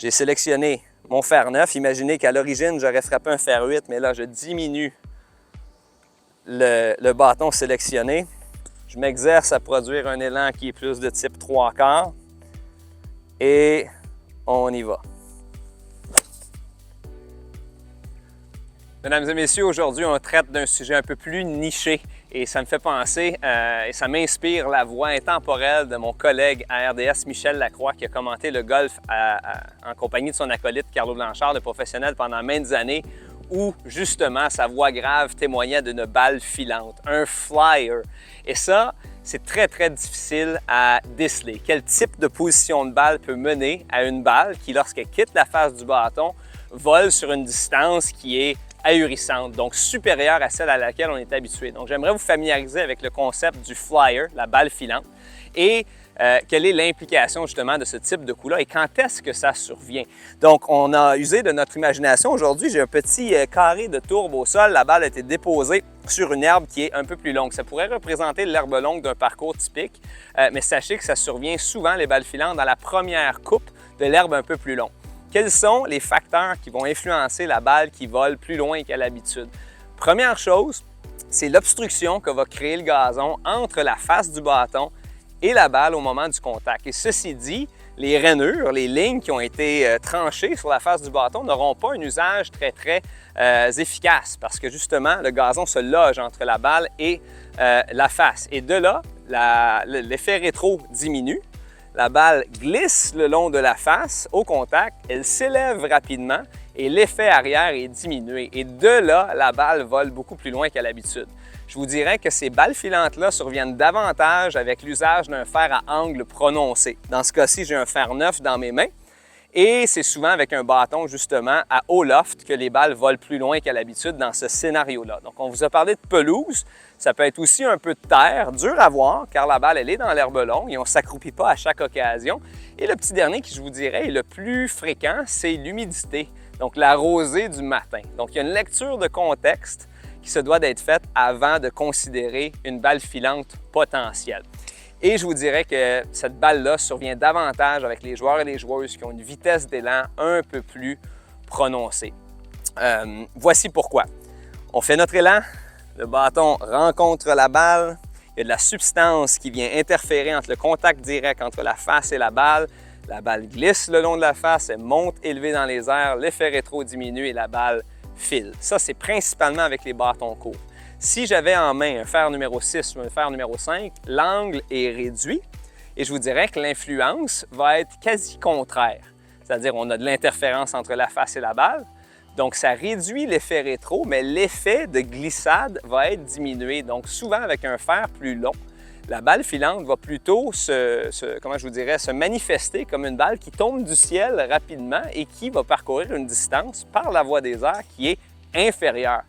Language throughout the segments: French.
j'ai sélectionné mon fer 9. Imaginez qu'à l'origine, j'aurais frappé un fer 8, mais là, je diminue le bâton sélectionné. Je m'exerce à produire un élan qui est plus de type 3/4 et on y va. Mesdames et messieurs, aujourd'hui, on traite d'un sujet un peu plus niché et ça me fait penser et ça m'inspire la voix intemporelle de mon collègue à RDS, Michel Lacroix, qui a commenté le golf en compagnie de son acolyte Carlo Blanchard, de professionnel pendant maintes années, où justement sa voix grave témoignait d'une balle filante, un flyer. Et ça, c'est très, très difficile à déceler. Quel type de position de balle peut mener à une balle qui, lorsqu'elle quitte la face du bâton, vole sur une distance qui est ahurissante, donc supérieure à celle à laquelle on est habitué. Donc, j'aimerais vous familiariser avec le concept du flyer, la balle filante, et quelle est l'implication justement de ce type de coup-là et quand est-ce que ça survient. Donc, on a usé de notre imagination. Aujourd'hui, j'ai un petit carré de tourbe au sol. La balle a été déposée sur une herbe qui est un peu plus longue. Ça pourrait représenter l'herbe longue d'un parcours typique, mais sachez que ça survient souvent, les balles filantes, dans la première coupe de l'herbe un peu plus longue. Quels sont les facteurs qui vont influencer la balle qui vole plus loin qu'à l'habitude? Première chose, c'est l'obstruction que va créer le gazon entre la face du bâton et la balle au moment du contact. Et ceci dit, les rainures, les lignes qui ont été tranchées sur la face du bâton n'auront pas un usage très efficace parce que justement, le gazon se loge entre la balle et la face. Et de là, l'effet rétro diminue. La balle glisse le long de la face au contact, elle s'élève rapidement et l'effet arrière est diminué. Et de là, la balle vole beaucoup plus loin qu'à l'habitude. Je vous dirais que ces balles filantes-là surviennent davantage avec l'usage d'un fer à angle prononcé. Dans ce cas-ci, j'ai un fer 9 dans mes mains et c'est souvent avec un bâton justement à haut loft que les balles volent plus loin qu'à l'habitude dans ce scénario-là. Donc, on vous a parlé de pelouse. Ça peut être aussi un peu de terre, dur à voir, car la balle, elle est dans l'herbe longue et on ne s'accroupit pas à chaque occasion. Et le petit dernier qui, je vous dirais, est le plus fréquent, c'est l'humidité, donc la rosée du matin. Donc, il y a une lecture de contexte qui se doit d'être faite avant de considérer une balle filante potentielle. Et je vous dirais que cette balle-là survient davantage avec les joueurs et les joueuses qui ont une vitesse d'élan un peu plus prononcée. Voici pourquoi. On fait notre élan. Le bâton rencontre la balle, il y a de la substance qui vient interférer entre le contact direct entre la face et la balle glisse le long de la face, elle monte élevée dans les airs, l'effet rétro diminue et la balle file. Ça, c'est principalement avec les bâtons courts. Si j'avais en main un fer numéro 6 ou un fer numéro 5, l'angle est réduit et je vous dirais que l'influence va être quasi contraire. C'est-à-dire on a de l'interférence entre la face et la balle. Donc, ça réduit l'effet rétro, mais l'effet de glissade va être diminué. Donc, souvent, avec un fer plus long, la balle filante va plutôt se manifester comme une balle qui tombe du ciel rapidement et qui va parcourir une distance par la voie des airs qui est inférieure.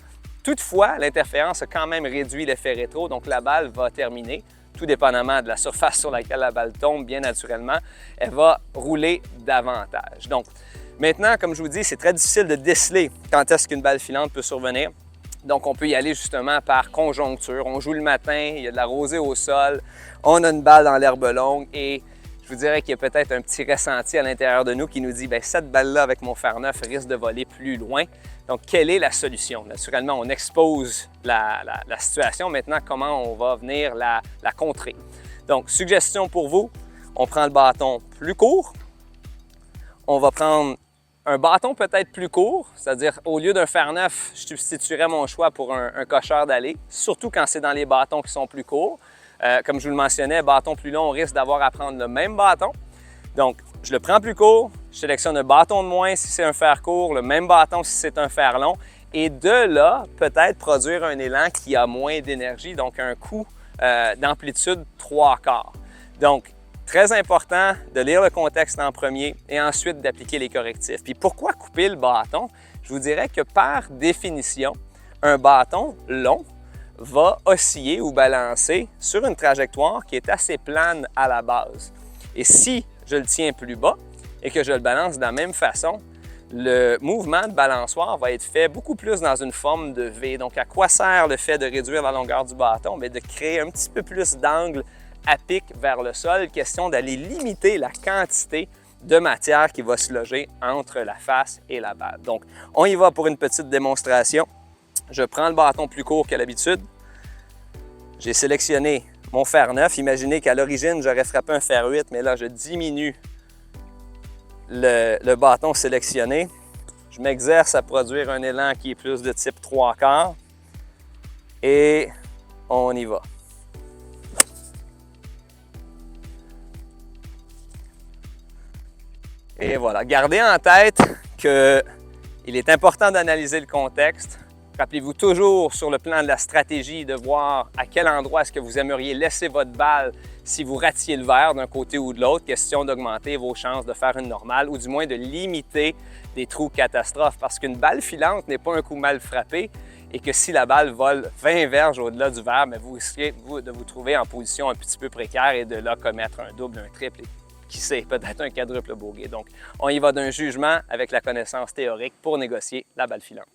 Toutefois, l'interférence a quand même réduit l'effet rétro, donc la balle va terminer, tout dépendamment de la surface sur laquelle la balle tombe, bien naturellement, elle va rouler davantage. Donc, maintenant, comme je vous dis, c'est très difficile de déceler quand est-ce qu'une balle filante peut survenir. Donc, on peut y aller justement par conjoncture. On joue le matin, il y a de la rosée au sol, on a une balle dans l'herbe longue et je vous dirais qu'il y a peut-être un petit ressenti à l'intérieur de nous qui nous dit « cette balle-là avec mon fer 9 risque de voler plus loin ». Donc, quelle est la solution? Naturellement, on expose la situation. Maintenant, comment on va venir la contrer? Donc, suggestion pour vous, on prend le bâton plus court. On va prendre un bâton peut-être plus court, c'est-à-dire au lieu d'un fer 9, je substituerais mon choix pour un cocheur d'allée, surtout quand c'est dans les bâtons qui sont plus courts. Comme je vous le mentionnais, bâton plus long, on risque d'avoir à prendre le même bâton. Donc, je le prends plus court, je sélectionne un bâton de moins si c'est un fer court, le même bâton si c'est un fer long, et de là, peut-être produire un élan qui a moins d'énergie, donc un coup d'amplitude 3/4. Donc, très important de lire le contexte en premier et ensuite d'appliquer les correctifs. Puis pourquoi couper le bâton? Je vous dirais que par définition, un bâton long va osciller ou balancer sur une trajectoire qui est assez plane à la base. Et si je le tiens plus bas et que je le balance de la même façon, le mouvement de balançoire va être fait beaucoup plus dans une forme de V. Donc, à quoi sert le fait de réduire la longueur du bâton? Bien, de créer un petit peu plus d'angle à pic vers le sol. Question d'aller limiter la quantité de matière qui va se loger entre la face et la balle. Donc, on y va pour une petite démonstration. Je prends le bâton plus court que l'habitude. J'ai sélectionné mon fer 9. Imaginez qu'à l'origine, j'aurais frappé un fer 8, mais là, je diminue le bâton sélectionné. Je m'exerce à produire un élan qui est plus de type 3/4 et on y va. Et voilà, gardez en tête qu'il est important d'analyser le contexte. Rappelez-vous toujours sur le plan de la stratégie de voir à quel endroit est-ce que vous aimeriez laisser votre balle si vous ratiez le verre d'un côté ou de l'autre. Question d'augmenter vos chances de faire une normale ou du moins de limiter des trous catastrophes parce qu'une balle filante n'est pas un coup mal frappé et que si la balle vole 20 verges au-delà du verre, vous risquez de vous trouver en position un petit peu précaire et de là commettre un double, un triple et qui sait, peut-être un quadruple bogey. Donc, on y va d'un jugement avec la connaissance théorique pour négocier la balle filante.